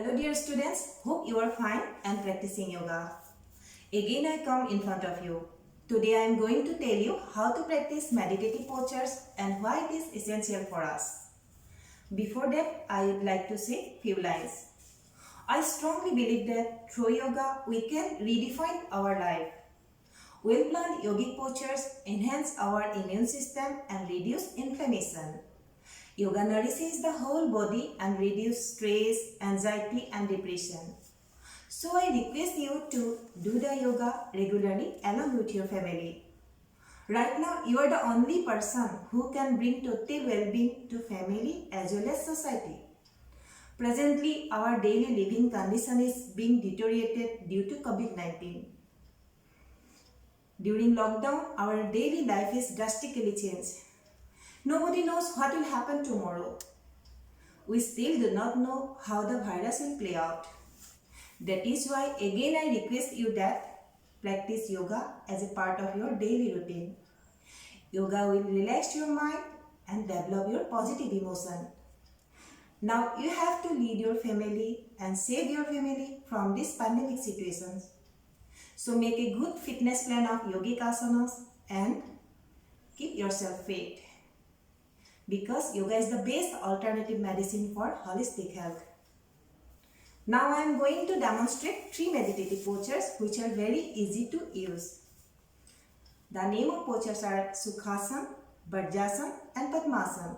Hello dear students, hope you are fine and practicing yoga. Again I come in front of you. Today I am going to tell you how to practice meditative postures and why it is essential for us. Before that, I would like to say few lines. I strongly believe that through yoga we can redefine our life. Well-planned yogic postures enhance our immune system and reduce inflammation. Yoga nourishes the whole body and reduces stress, anxiety and depression. So I request you to do the yoga regularly along with your family. Right now you are the only person who can bring total well-being to family as well as society. Presently our daily living condition is being deteriorated due to COVID-19. During lockdown our daily life is drastically changed. Nobody knows what will happen tomorrow. We still do not know how the virus will play out. That is why again I request you that practice yoga as a part of your daily routine. Yoga will relax your mind and develop your positive emotion. Now you have to lead your family and save your family from these pandemic situations. So make a good fitness plan of yogic asanas and keep yourself fit. Because yoga is the best alternative medicine for holistic health. Now I am going to demonstrate 3 meditative postures which are very easy to use. The name of postures are Sukhasana, Vajrasana and Padmasana.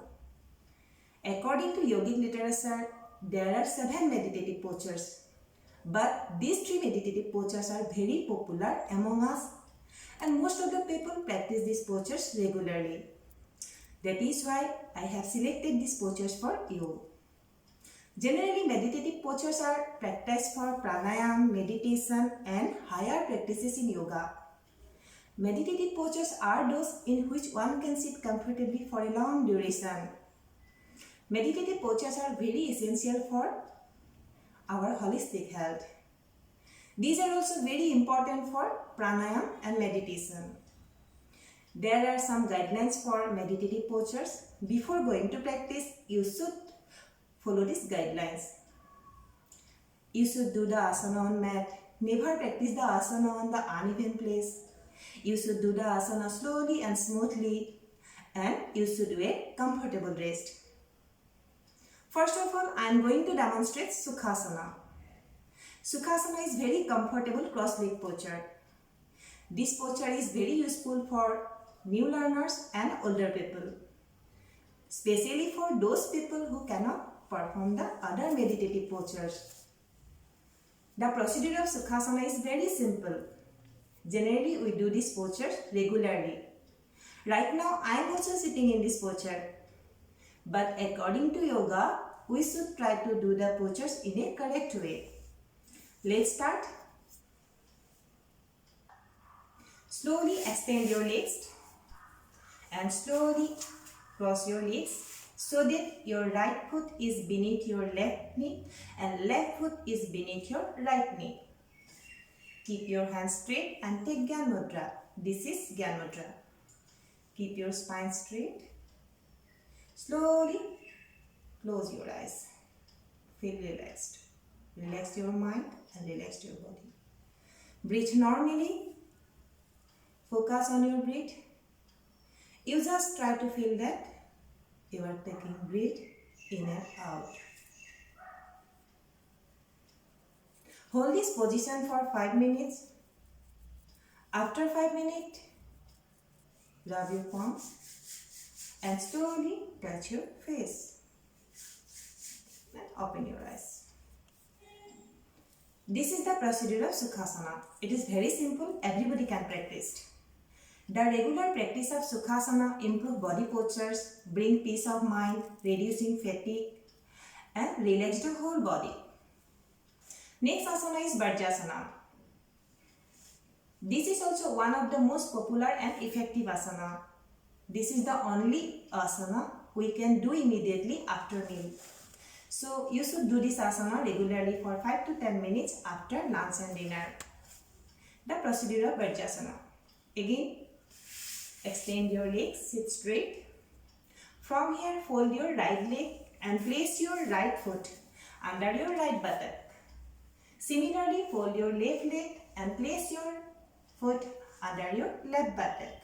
According to yogic literature, there are 7 meditative postures. But these 3 meditative postures are very popular among us and most of the people practice these postures regularly. That is why I have selected these postures for you. Generally, meditative postures are practiced for pranayama, meditation and higher practices in yoga. Meditative postures are those in which one can sit comfortably for a long duration. Meditative postures are very essential for our holistic health. These are also very important for pranayama and meditation. There are some guidelines for meditative postures. Before going to practice, you should follow these guidelines. You should do the asana on mat. Never practice the asana on the uneven place. You should do the asana slowly and smoothly. And you should do a comfortable rest. First of all, I am going to demonstrate Sukhasana. Sukhasana is very comfortable cross-leg posture. This posture is very useful for new learners and older people, especially for those people who cannot perform the other meditative postures. The procedure of Sukhasana is very simple. Generally, we do this posture regularly. Right now, I am also sitting in this posture. But according to yoga, we should try to do the postures in a correct way. Let's start. Slowly extend your legs and slowly cross your legs so that your right foot is beneath your left knee and left foot is beneath your right knee. Keep your hands straight and take Gyan Mudra. This is Gyan Mudra. Keep your spine straight. Slowly close your eyes. Feel relaxed. Relax your mind and relax your body. Breathe normally. Focus on your breath. You just try to feel that you are taking breath in and out. Hold this position for 5 minutes. After 5 minutes, rub your palms and slowly touch your face. And open your eyes. This is the procedure of Sukhasana. It is very simple. Everybody can practice. The regular practice of Sukhasana improves body postures, bring peace of mind, reducing fatigue and relax the whole body. Next asana is Vajrasana. This is also one of the most popular and effective asana. This is the only asana we can do immediately after meal. So you should do this asana regularly for 5 to 10 minutes after lunch and dinner. The procedure of Vajrasana. Again, extend your legs, sit straight. From here, fold your right leg and place your right foot under your right buttock. Similarly, fold your left leg and place your foot under your left buttock.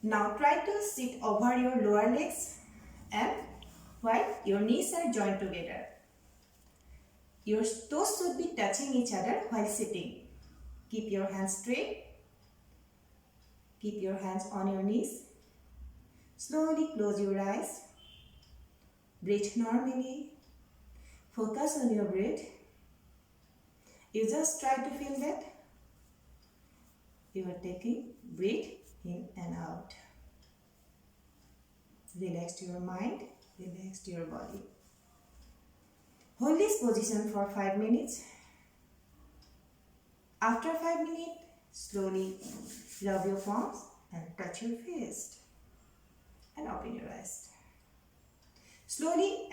Now try to sit over your lower legs and while your knees are joined together. Your toes should be touching each other while sitting. Keep your hands straight. Keep your hands on your knees. Slowly close your eyes. Breathe normally. Focus on your breath. You just try to feel that you are taking breath in and out. Relax your mind, relax your body. Hold this position for 5 minutes. After 5 minutes, slowly rub your palms and touch your face and open your eyes. Slowly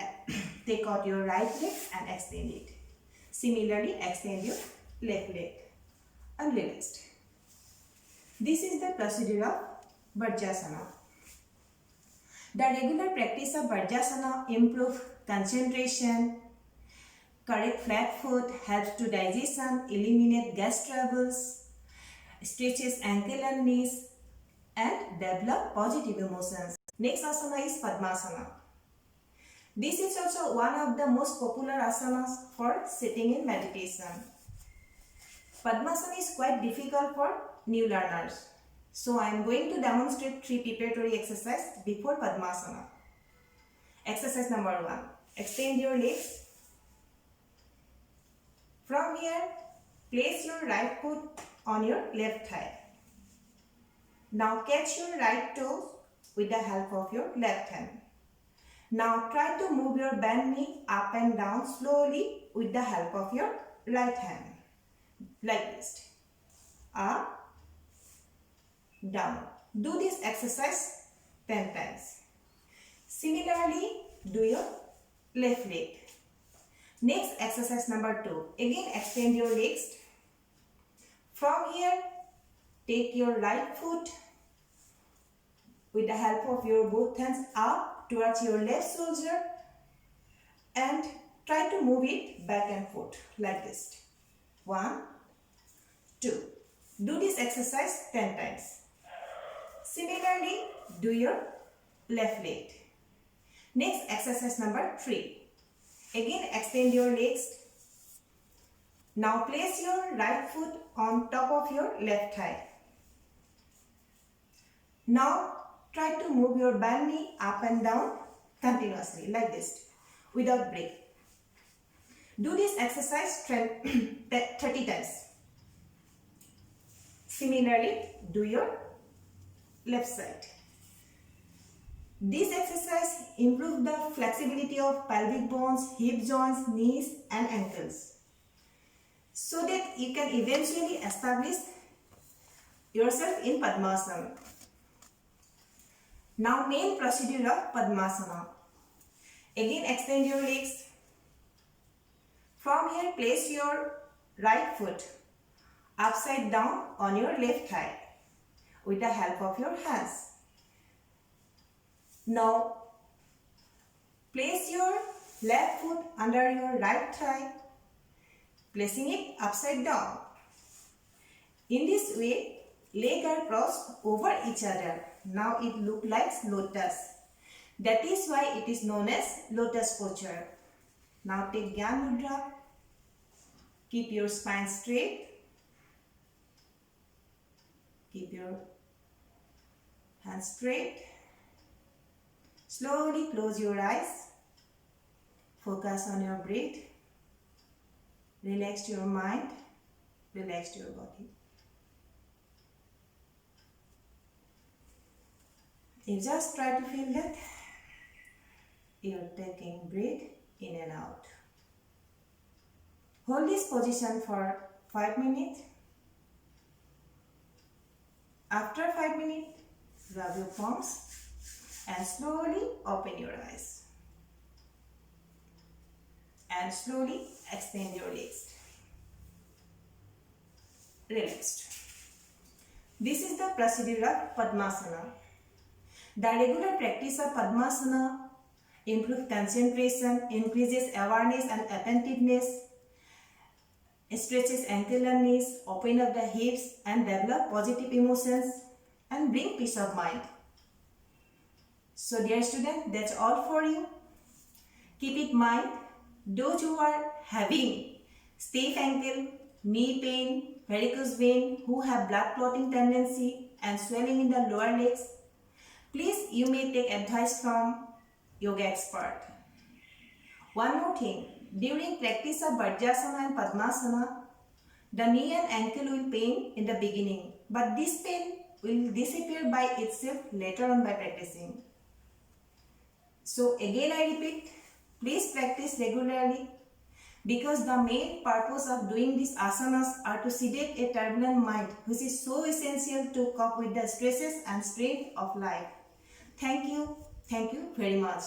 take out your right leg and extend it. Similarly, extend your left leg and relaxed. This is the procedure of Vajrasana. The regular practice of Vajrasana improves concentration, correct flat foot, helps to digestion, eliminate gas troubles, stretches ankle and knees, and develop positive emotions. Next asana is Padmasana. This is also one of the most popular asanas for sitting in meditation. Padmasana is quite difficult for new learners. So I am going to demonstrate 3 preparatory exercises before Padmasana. Exercise number 1. Extend your legs. From here, place your right foot on your left thigh. Now catch your right toe with the help of your left hand. Now try to move your bent knee up and down slowly with the help of your right hand. Like this. Up, down. Do this exercise 10 times. Similarly, do your left leg. Next, exercise number 2. Again, extend your legs. From here, take your right foot with the help of your both hands up towards your left shoulder and try to move it back and forth like this. 1, 2. Do this exercise 10 times. Similarly, do your left leg. Next, exercise number 3. Again, extend your legs. Now place your right foot on top of your left thigh. Now try to move your bent knee up and down continuously like this without break. Do this exercise 30 times. Similarly, do your left side. This exercise improves the flexibility of pelvic bones, hip joints, knees and ankles so that you can eventually establish yourself in Padmasana. Now main procedure of Padmasana. Again extend your legs. From here place your right foot upside down on your left thigh with the help of your hands. Now place your left foot under your right thigh, placing it upside down. In this way, legs are crossed over each other. Now it looks like lotus. That is why it is known as lotus posture. Now take Gyan Mudra. Keep your spine straight. Keep your hands straight. Slowly close your eyes. Focus on your breath. Relax your mind. Relax your body. You just try to feel that you're taking breath in and out. Hold this position for 5 minutes. After 5 minutes, rub your palms and slowly open your eyes. And slowly extend your legs. Relaxed. This is the procedure of Padmasana. The regular practice of Padmasana improve concentration, increases awareness and attentiveness, stretches ankle and knees, open up the hips and develop positive emotions and bring peace of mind. So dear student, that's all for you. Keep in mind, those who are having stiff ankle, knee pain, varicose vein, who have blood clotting tendency and swelling in the lower legs, please you may take advice from yoga expert. One more thing, during practice of Vajrasana and Padmasana, the knee and ankle will pain in the beginning, but this pain will disappear by itself later on by practicing. So again I repeat, please practice regularly, because the main purpose of doing these asanas are to sedate a turbulent mind, which is so essential to cope with the stresses and strain of life. Thank you very much.